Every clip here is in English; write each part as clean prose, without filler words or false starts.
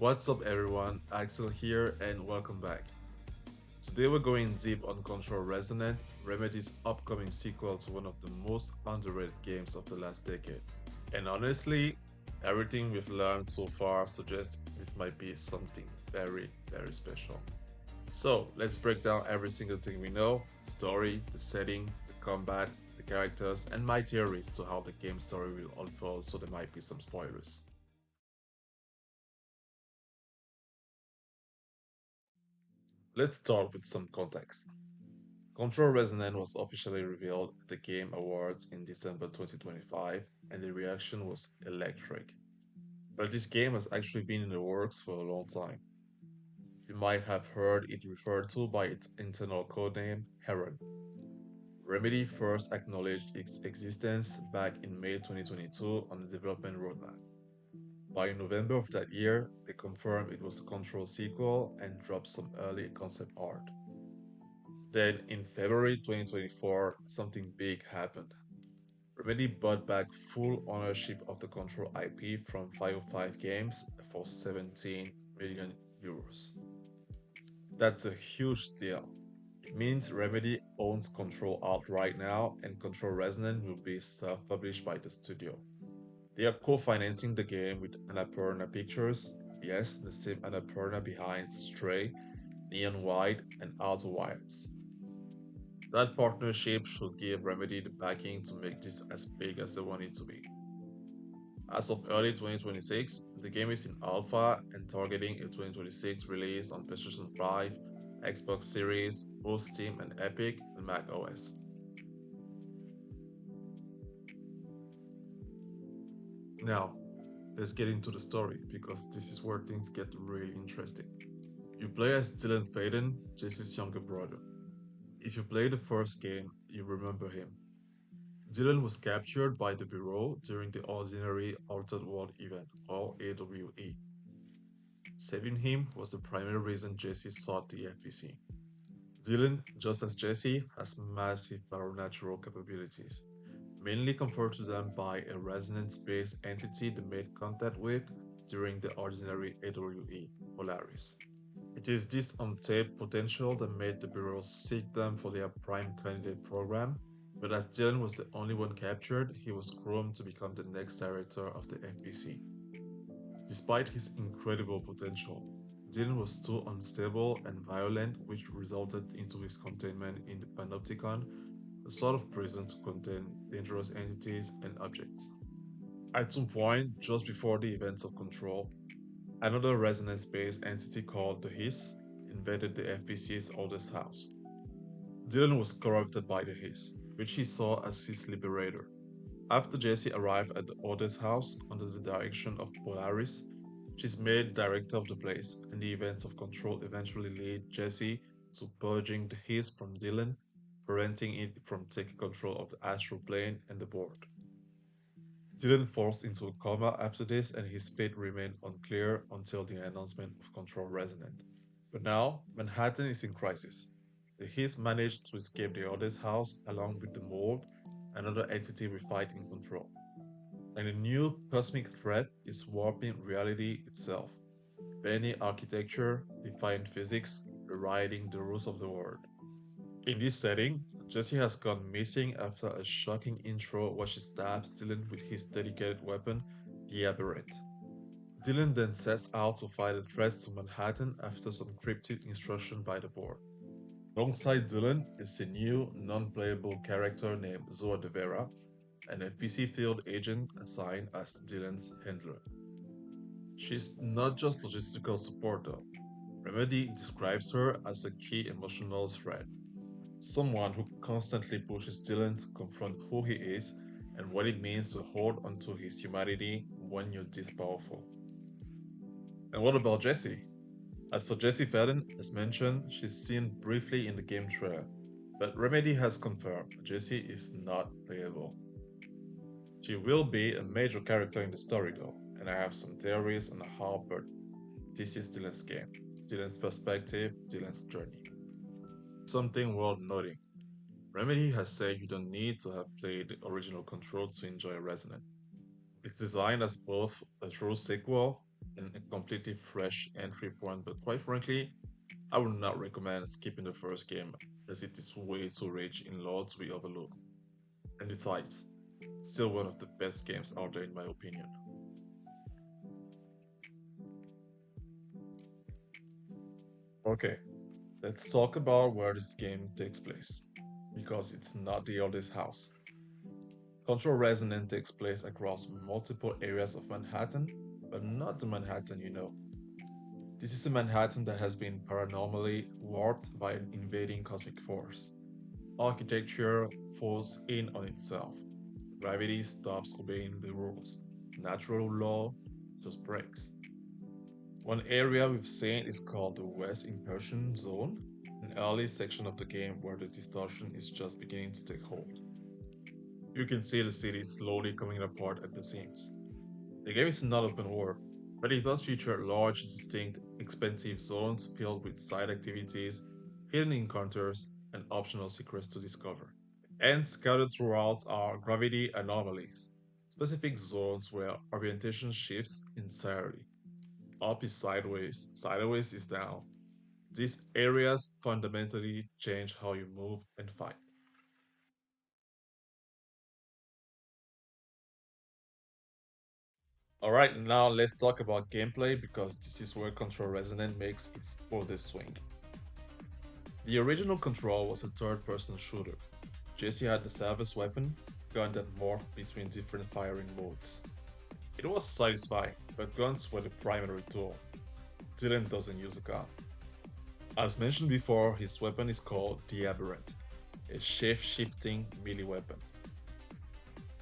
What's up everyone, Axel here and welcome back. Today we're going deep on Control Resonant, Remedy's upcoming sequel to one of the most underrated games of the last decade. And honestly, everything we've learned so far suggests this might be something very special. So let's break down every single thing we know, the story, the setting, the combat, the characters, and my theories to how the game story will unfold, so there might be some spoilers. Let's start with some context. Control Resonant was officially revealed at the Game Awards in December 2025, and the reaction was electric. But this game has actually been in the works for a long time. You might have heard it referred to by its internal codename Heron. Remedy first acknowledged its existence back in May 2022 on the development roadmap. By November of that year, they confirmed it was a Control sequel and dropped some early concept art. Then in February 2024, something big happened. Remedy bought back full ownership of the Control IP from 505 Games for 17 million euros. That's a huge deal. It means Remedy owns Control outright now, and Control Resonant will be self published by the studio. They are co financing the game with Annapurna Pictures, yes, the same Annapurna behind Stray, Neon White, and Outer Wilds. That partnership should give Remedy the backing to make this as big as they want it to be. As of early 2026, the game is in alpha and targeting a 2026 release on PlayStation 5, Xbox Series, both Steam and Epic, and Mac OS. Now, let's get into the story because this is where things get really interesting. You play as Dylan Faden, Jesse's younger brother. If you play the first game, you remember him. Dylan was captured by the Bureau during the Ordinary Altered World event, or AWE. Saving him was the primary reason Jesse sought the FBC. Dylan, just as Jesse, has massive supernatural capabilities, mainly conferred to them by a resonance-based entity they made contact with during the Ordinary AWE, Polaris. It is this untapped potential that made the Bureau seek them for their prime candidate program, but as Dylan was the only one captured, he was groomed to become the next director of the FBC. Despite his incredible potential, Dylan was too unstable and violent, which resulted into his containment in the Panopticon, a sort of prison to contain dangerous entities and objects. At some point, just before the events of Control, another resonance-based entity called the Hiss invaded the FBC's oldest house. Dylan was corrupted by the Hiss, which he saw as his liberator. After Jessie arrived at the oldest house under the direction of Polaris, she's made director of the place, and the events of Control eventually lead Jessie to purging the Hiss from Dylan, preventing it from taking control of the astral plane and the board. Dylan falls into a coma after this, and his fate remained unclear until the announcement of Control Resonant. But now, Manhattan is in crisis. The Hiss managed to escape the Others house along with the Mold, another entity we fight in control. And a new cosmic threat is warping reality itself, bending architecture, defying physics, rewriting the rules of the world. In this setting, Jesse has gone missing after a shocking intro where she stabs Dylan with his dedicated weapon, the Aberrant. Dylan then sets out to fight the threats to Manhattan after some cryptic instruction by the board. Alongside Dylan is a new, non-playable character named Zoa de Vera, an FPC field agent assigned as Dylan's handler. She's not just logistical support though. Remedy describes her as a key emotional threat, someone who constantly pushes Dylan to confront who he is and what it means to hold onto his humanity when you're this powerful. And what about Jessie? As for Jesse Faden, as mentioned, she's seen briefly in the game trailer, but Remedy has confirmed Jessie is not playable. She will be a major character in the story though, and I have some theories on how, but this is Dylan's game, Dylan's perspective, Dylan's journey. Something worth noting. Remedy has said you don't need to have played the original Control to enjoy Resonant. It's designed as both a true sequel and a completely fresh entry point, but quite frankly, I would not recommend skipping the first game as it is way too rich in lore to be overlooked. And besides, still one of the best games out there in my opinion. Okay, let's talk about where this game takes place, because it's not the oldest house. Control Resonant takes place across multiple areas of Manhattan, but not the Manhattan you know. This is a Manhattan that has been paranormally warped by an invading cosmic force. Architecture falls in on itself. Gravity stops obeying the rules. Natural law just breaks. One area we've seen is called the West Immersion Zone, an early section of the game where the distortion is just beginning to take hold. You can see the city slowly coming apart at the seams. The game is not open world, but it does feature large, distinct, expansive zones filled with side activities, hidden encounters, and optional secrets to discover. And scattered throughout are gravity anomalies, specific zones where orientation shifts entirely. Up is sideways, sideways is down. These areas fundamentally change how you move and fight. Alright, now let's talk about gameplay because this is where Control Resonant makes its boldest swing. The original Control was a third person shooter. Jesse had the Savage weapon, gun that morphed between different firing modes. It was satisfying, but guns were the primary tool. Dylan doesn't use a gun. As mentioned before, his weapon is called the Aberrant, a shape-shifting melee weapon.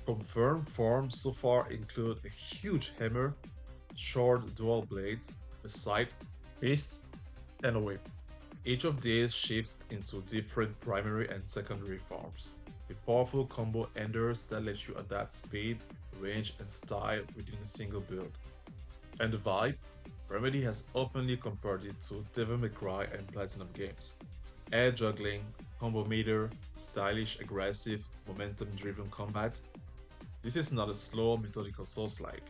Confirmed forms so far include a huge hammer, short dual blades, a scythe, fists, and a whip. Each of these shifts into different primary and secondary forms, with powerful combo enders that let you adapt speed, range, and style within a single build. And the vibe? Remedy has openly compared it to Devil May Cry and Platinum games. Air juggling, combo meter, stylish, aggressive, momentum driven combat. This is not a slow, methodical Souls-like.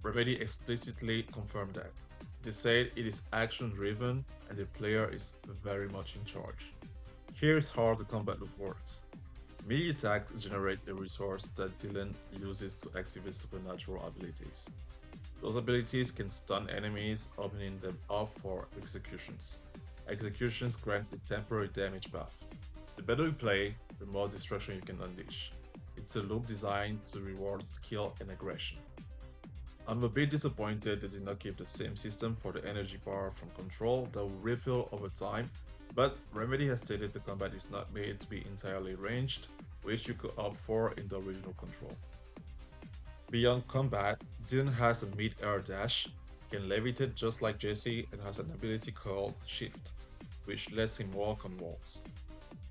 Remedy explicitly confirmed that. They said it is action driven and the player is very much in charge. Here's how the combat loop works. Melee attacks generate a resource that Dylan uses to activate supernatural abilities. Those abilities can stun enemies, opening them up for executions. Executions grant a temporary damage buff. The better you play, the more destruction you can unleash. It's a loop designed to reward skill and aggression. I'm a bit disappointed they did not keep the same system for the energy bar from Control that will refill over time, but Remedy has stated the combat is not made to be entirely ranged, which you could opt for in the original Control. Beyond combat, Dylan has a mid-air dash, can levitate just like Jesse, and has an ability called Shift, which lets him walk on walls.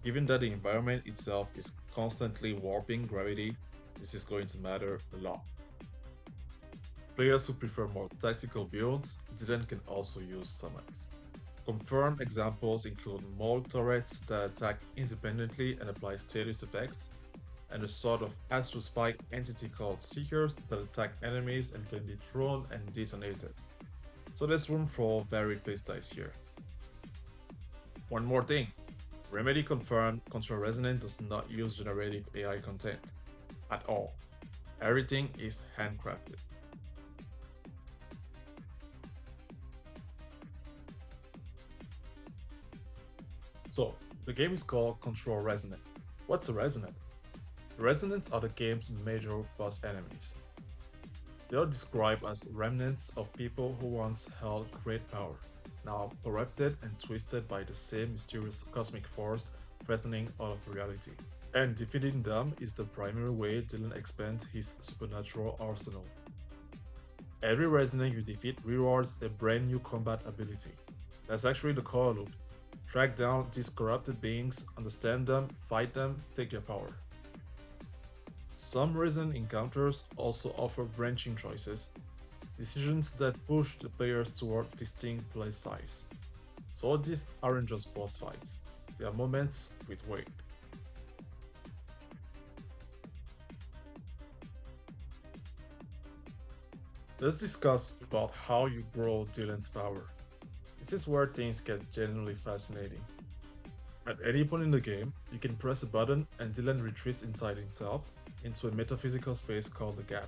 Given that the environment itself is constantly warping gravity, this is going to matter a lot. Players who prefer more tactical builds, Dylan can also use summons. Confirmed examples include mold turrets that attack independently and apply status effects, and a sort of astral spike entity called Seekers that attack enemies and can be thrown and detonated. So there's room for varied playstyles here. One more thing, Remedy confirmed Control Resonant does not use generative AI content at all. Everything is handcrafted. So, the game is called Control Resonant. What's a resonant? The resonants are the game's major boss enemies. They are described as remnants of people who once held great power, now corrupted and twisted by the same mysterious cosmic force threatening all of reality. And defeating them is the primary way Dylan expands his supernatural arsenal. Every resonant you defeat rewards a brand new combat ability. That's actually the core loop. Track down these corrupted beings, understand them, fight them, take their power. Some recent encounters also offer branching choices, decisions that push the players toward distinct playstyles. So these aren't just boss fights, they are moments with weight. Let's discuss about how you grow Dylan's power. This is where things get genuinely fascinating. At any point in the game, you can press a button and Dylan retreats inside himself into a metaphysical space called the Gap.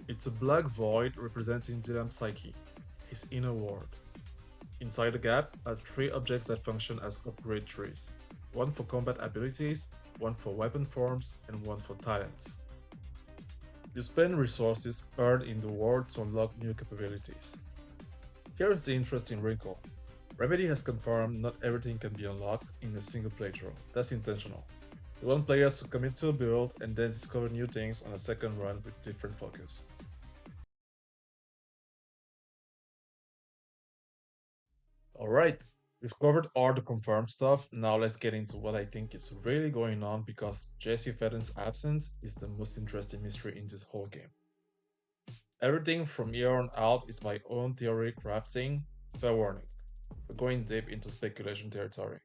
It's a black void representing Dylan's psyche, his inner world. Inside the Gap are three objects that function as upgrade trees, one for combat abilities, one for weapon forms, and one for talents. You spend resources earned in the world to unlock new capabilities. Here is the interesting wrinkle. Remedy has confirmed not everything can be unlocked in a single playthrough. That's intentional. They want players to commit to a build and then discover new things on a second run with different focus. Alright, we've covered all the confirmed stuff, now let's get into what I think is really going on because Jesse Faden's absence is the most interesting mystery in this whole game. Everything from here on out is my own theory crafting, fair warning. We're going deep into speculation territory.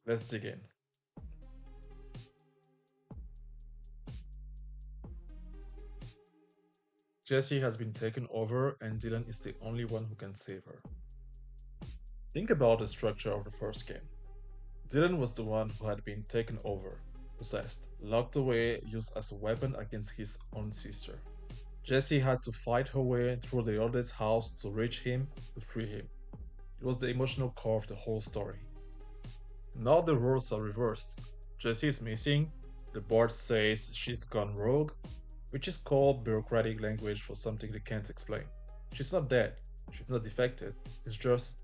Let's dig in. Jessie has been taken over and Dylan is the only one who can save her. Think about the structure of the first game. Dylan was the one who had been taken over, possessed, locked away, used as a weapon against his own sister. Jessie had to fight her way through the oldest house to reach him to free him. It was the emotional core of the whole story. Now the roles are reversed. Jessie is missing, the board says she's gone rogue, which is called bureaucratic language for something they can't explain. She's not dead, she's not defected, it's just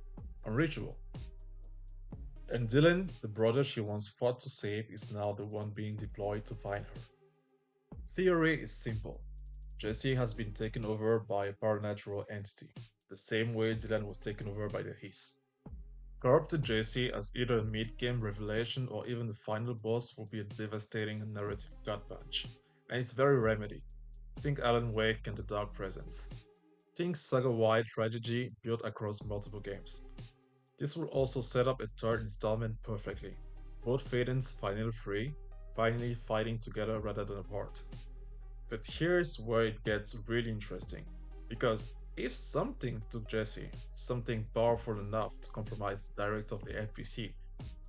unreachable. And Dylan, the brother she once fought to save, is now the one being deployed to find her. Theory is simple. Jessie has been taken over by a paranormal entity, the same way Dylan was taken over by the Hiss. Corrupted Jessie as either a mid-game revelation or even the final boss will be a devastating narrative gut punch, and it's very Remedy. Think Alan Wake and the Dark Presence. Think saga-wide strategy built across multiple games. This will also set up a third installment perfectly. Both Faden's Final Three, finally fighting together rather than apart. But here's where it gets really interesting. Because if something took Jesse, something powerful enough to compromise the director of the FPC,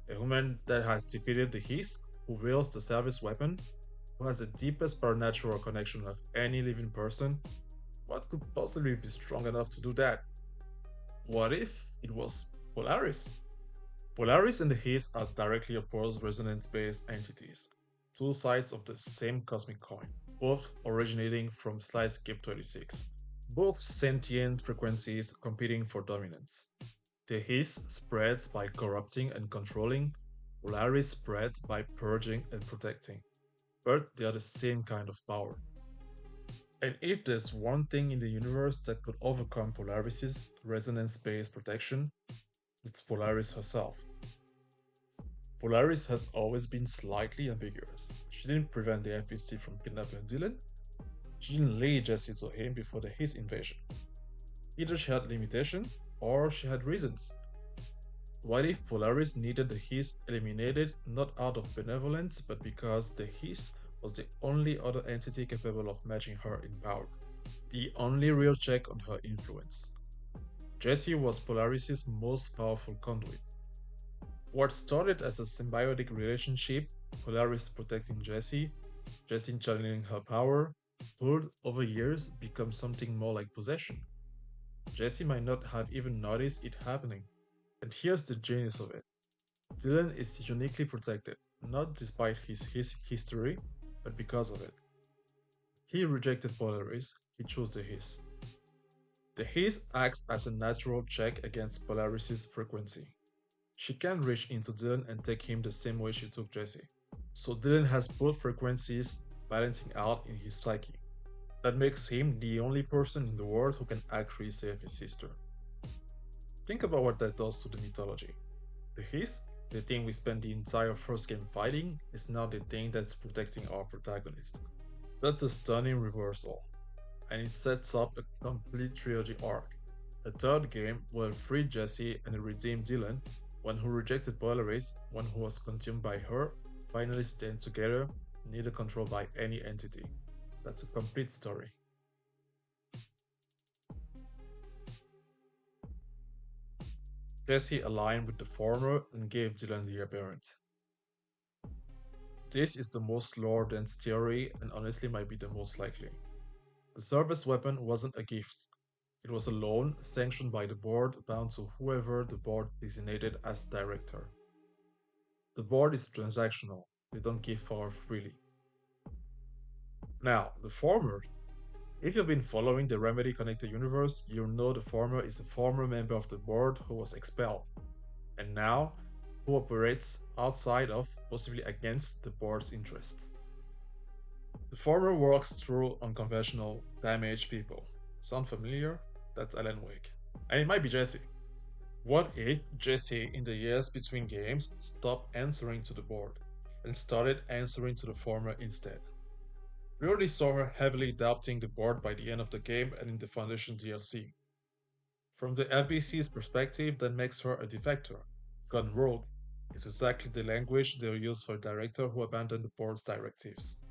a human that has defeated the Hiss, who wields the service weapon, who has the deepest supernatural connection of any living person, what could possibly be strong enough to do that? What if it was Polaris? Polaris and the Hiss are directly opposed resonance-based entities, two sides of the same cosmic coin, both originating from Slidescape 26, both sentient frequencies competing for dominance. The Hiss spreads by corrupting and controlling, Polaris spreads by purging and protecting, but they are the same kind of power. And if there's one thing in the universe that could overcome Polaris's resonance-based protection, it's Polaris herself. Polaris has always been slightly ambiguous. She didn't prevent the FPC from kidnapping Dylan. She didn't lay Jesse to him before the Hiss invasion. Either she had limitation, or she had reasons. What if Polaris needed the Hiss eliminated not out of benevolence, but because the Hiss was the only other entity capable of matching her in power? The only real check on her influence. Jesse was Polaris' most powerful conduit. What started as a symbiotic relationship, Polaris protecting Jesse, Jesse channeling her power, would over years become something more like possession. Jesse might not have even noticed it happening. And here's the genius of it. Dylan is uniquely protected, not despite his history, but because of it. He rejected Polaris, he chose the Hiss. The Hiss acts as a natural check against Polaris' frequency. She can reach into Dylan and take him the same way she took Jesse. So Dylan has both frequencies balancing out in his psyche. That makes him the only person in the world who can actually save his sister. Think about what that does to the mythology. The Hiss, the thing we spent the entire first game fighting, is now the thing that's protecting our protagonist. That's a stunning reversal, and it sets up a complete trilogy arc. The third game will free Jesse and redeem Dylan, one who rejected Polaris, one who was consumed by her, finally stand together, neither controlled by any entity. That's a complete story. Jesse aligned with the former and gave Dylan the aberrant. This is the most lore-dense theory and honestly might be the most likely. The service weapon wasn't a gift. It was a loan sanctioned by the board bound to whoever the board designated as director. The board is transactional. They don't give power freely. Now, the former. If you've been following the Remedy Connected universe, you know the former is a former member of the board who was expelled, and now who operates outside of, possibly against, the board's interests. The former works through unconventional, damaged people. Sound familiar? That's Alan Wake. And it might be Jesse. What if Jesse, in the years between games, stopped answering to the board and started answering to the former instead? We already saw her heavily doubting the board by the end of the game and in the Foundation DLC. From the LBC's perspective, that makes her a defector. Gone rogue is exactly the language they'll use for a director who abandoned the board's directives.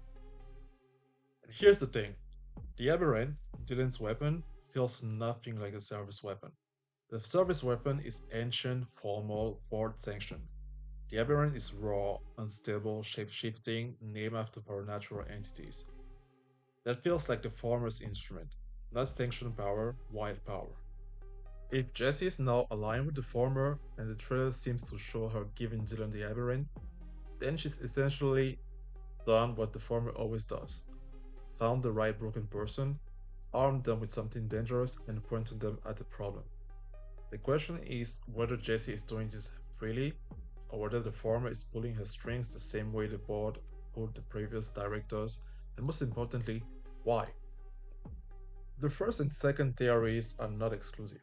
And here's the thing, the Aberrant, Dylan's weapon, feels nothing like a service weapon. The service weapon is ancient, formal, board sanctioned. The Aberrant is raw, unstable, shape shifting, named after supernatural entities. That feels like the former's instrument, not sanctioned power, wild power. If Jessie is now aligned with the former, and the trailer seems to show her giving Dylan the Aberrant, then she's essentially done what the former always does, found the right broken person, armed them with something dangerous, and pointed them at the problem. The question is whether Jessie is doing this freely, or whether the former is pulling her strings the same way the board pulled the previous directors, and most importantly, why. The first and second theories are not exclusive.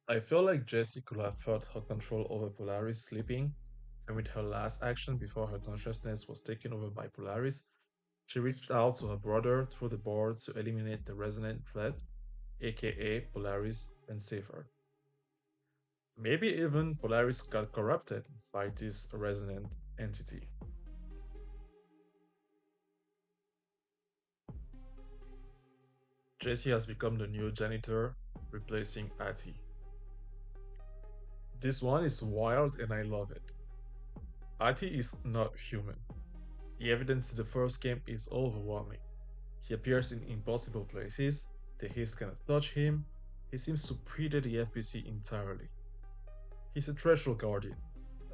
I feel like Jessie could have felt her control over Polaris sleeping, and with her last action before her consciousness was taken over by Polaris, she reached out to her brother through the board to eliminate the resonant threat, aka Polaris, and save her. Maybe even Polaris got corrupted by this resonant entity. Jessie has become the new janitor, replacing Ahti. This one is wild and I love it. Ahti is not human. The evidence in the first game is overwhelming. He appears in impossible places, the haze cannot touch him, he seems to predate the FBC entirely. He's a threshold guardian,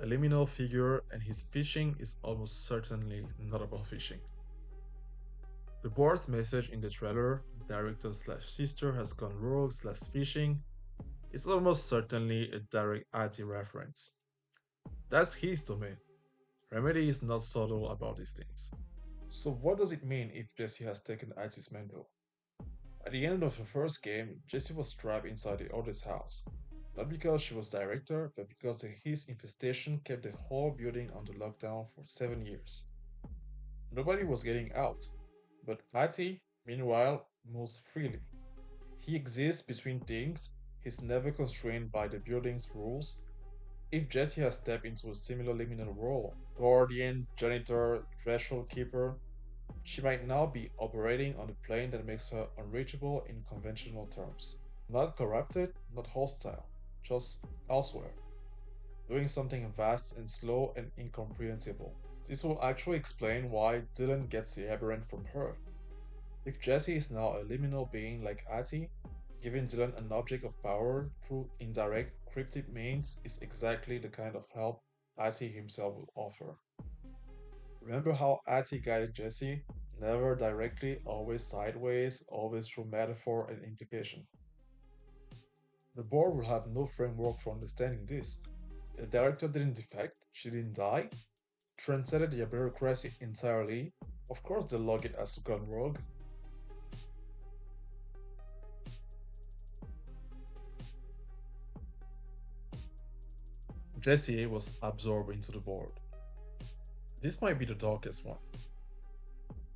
a liminal figure, and his fishing is almost certainly not about fishing. The board's message in the trailer, director slash sister has gone rogue slash fishing, is almost certainly a direct Ahti reference. That's his domain. Remedy is not subtle about these things. So what does it mean if Jesse has taken Ahti's mantle? At the end of the first game, Jessie was trapped inside the oldest house. Not because she was director, but because the His infestation kept the whole building under lockdown for 7 years. Nobody was getting out, but Ahti, meanwhile, moves freely. He exists between things, he's never constrained by the building's rules. If Jessie has stepped into a similar liminal role, guardian, janitor, threshold keeper, she might now be operating on a plane that makes her unreachable in conventional terms. Not corrupted, not hostile, just elsewhere, doing something vast and slow and incomprehensible. This will actually explain why Dylan gets the aberrant from her. If Jesse is now a liminal being like Ahti, giving Dylan an object of power through indirect, cryptic means is exactly the kind of help Ahti himself will offer. Remember how Ahti guided Jesse? Never directly, always sideways, always through metaphor and implication. The board will have no framework for understanding this. The director didn't defect, she didn't die, transcended the bureaucracy entirely. Of course, they'll log it as gone rogue. Jesse was absorbed into the board. This might be the darkest one.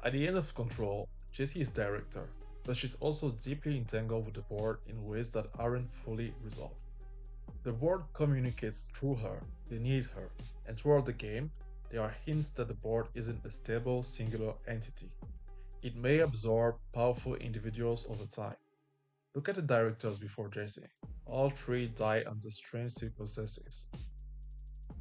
At the end of Control, Jesse is director, but she's also deeply entangled with the board in ways that aren't fully resolved. The board communicates through her, they need her, and throughout the game, there are hints that the board isn't a stable, singular entity. It may absorb powerful individuals over time. Look at the directors before Jesse. All three die under strange circumstances.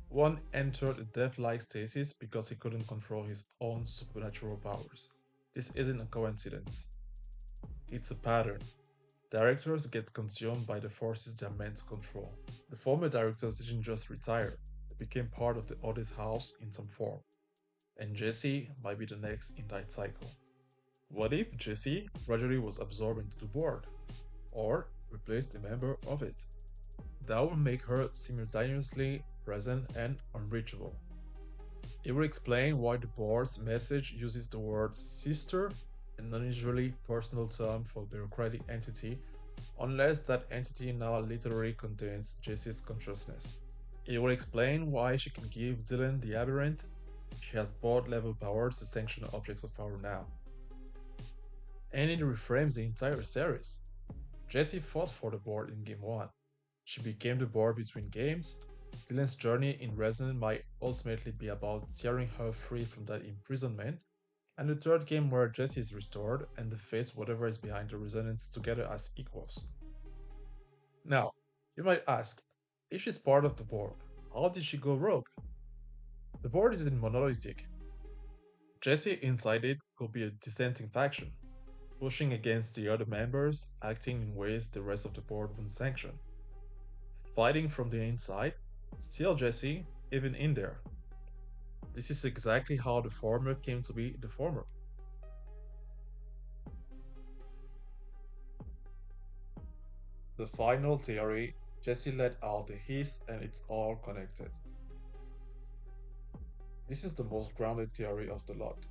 One entered a death-like stasis because he couldn't control his own supernatural powers. This isn't a coincidence. It's a pattern. Directors get consumed by the forces they're meant to control. The former directors didn't just retire, they became part of the audit house in some form. And Jesse might be the next in that cycle. What if Jesse gradually was absorbed into the board, or replaced a member of it? That would make her simultaneously present and unreachable. It would explain why the board's message uses the word sister, an unusually personal term for a bureaucratic entity, unless that entity now literally contains Jesse's consciousness. It would explain why she can give Dylan the aberrant. She has board level powers to sanction objects of power now. And it reframes the entire series. Jesse fought for the board in Game 1. She became the board between games. Dylan's journey in Resonant might ultimately be about tearing her free from that imprisonment, and the third game where Jesse is restored and they face whatever is behind the Resonance together as equals. Now, you might ask, if she's part of the board, how did she go rogue? The board isn't monolithic. Jesse inside it could be a dissenting faction, pushing against the other members, acting in ways the rest of the board wouldn't sanction. Fighting from the inside, still Jesse, even in there. This is exactly how the former came to be the former. The final theory, Jesse let out the hiss and it's all connected. This is the most grounded theory of the lot,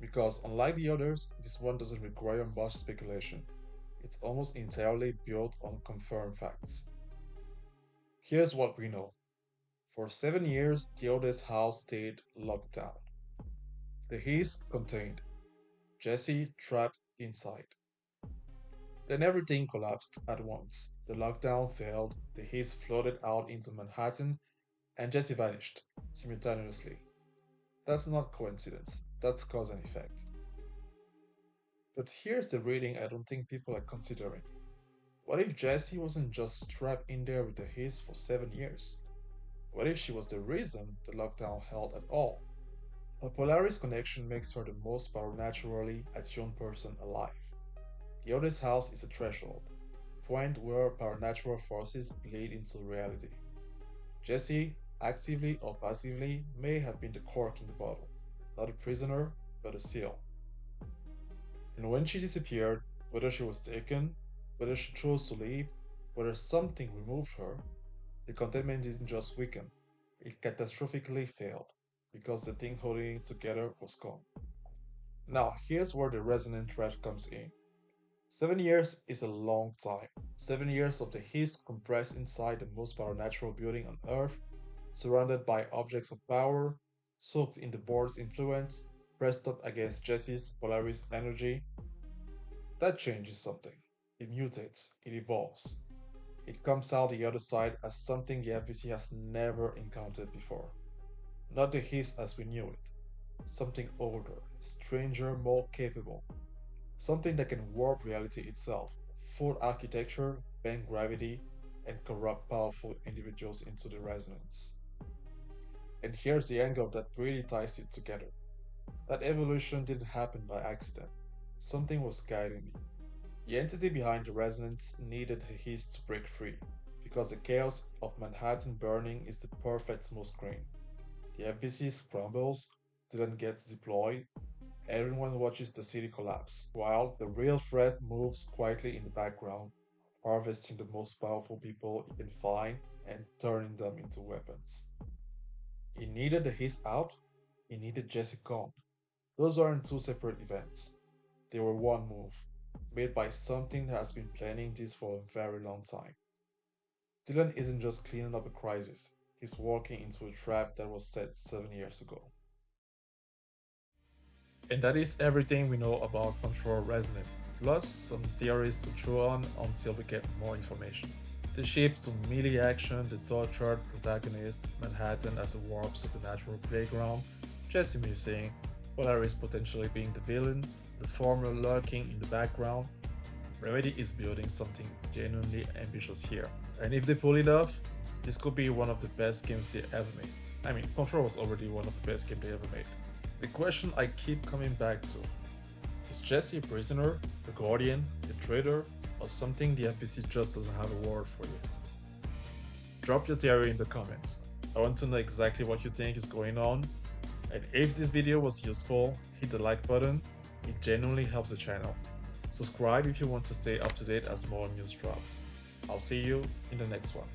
because unlike the others, this one doesn't require much speculation. It's almost entirely built on confirmed facts. Here's what we know. For 7 years, the oldest house stayed locked down. The hiss contained, Jesse trapped inside. Then everything collapsed at once. The lockdown failed, the hiss floated out into Manhattan, and Jesse vanished simultaneously. That's not coincidence, that's cause and effect. But here's the reading I don't think people are considering. What if Jessie wasn't just trapped in there with the hiss for 7 years? What if she was the reason the lockdown held at all? A Polaris connection makes her the most naturally attuned person alive. The oldest house is a threshold, a point where paranatural forces bleed into reality. Jessie, actively or passively, may have been the cork in the bottle, not a prisoner, but a seal. And when she disappeared, whether she was taken, whether she chose to leave, whether something removed her, the containment didn't just weaken, it catastrophically failed, because the thing holding it together was gone. Now, here's where the resonant thread comes in. 7 years is a long time. 7 years of the hiss compressed inside the most supernatural building on Earth, surrounded by objects of power, soaked in the board's influence, pressed up against Jesse's Polaris energy. That changes something. It mutates, it evolves. It comes out the other side as something the FBC has never encountered before. Not the hiss as we knew it. Something older, stranger, more capable. Something that can warp reality itself, fold architecture, bend gravity, and corrupt powerful individuals into the resonance. And here's the angle that really ties it together. That evolution didn't happen by accident. Something was guiding it. The entity behind the resonance needed a hiss to break free, because the chaos of Manhattan burning is the perfect smooth screen. The FBC crumbles, didn't get deployed, everyone watches the city collapse, while the real threat moves quietly in the background, harvesting the most powerful people it can find and turning them into weapons. It needed the hiss out, it needed Jesse gone. Those aren't two separate events. They were one move, made by something that has been planning this for a very long time. Dylan isn't just cleaning up a crisis, he's walking into a trap that was set 7 years ago. And that is everything we know about Control Resonant, plus some theories to chew on until we get more information. The shift to melee action, the tortured protagonist, Manhattan as a warped supernatural playground, Jesse missing, Polaris potentially being the villain, the former lurking in the background. Remedy is building something genuinely ambitious here. And if they pull it off, this could be one of the best games they ever made. I mean, Control was already one of the best games they ever made. The question I keep coming back to, is Jesse a prisoner, a guardian, a traitor, or something the FBC just doesn't have a word for yet? Drop your theory in the comments. I want to know exactly what you think is going on. And if this video was useful, hit the like button. It genuinely helps the channel. Subscribe if you want to stay up to date as more news drops. I'll see you in the next one.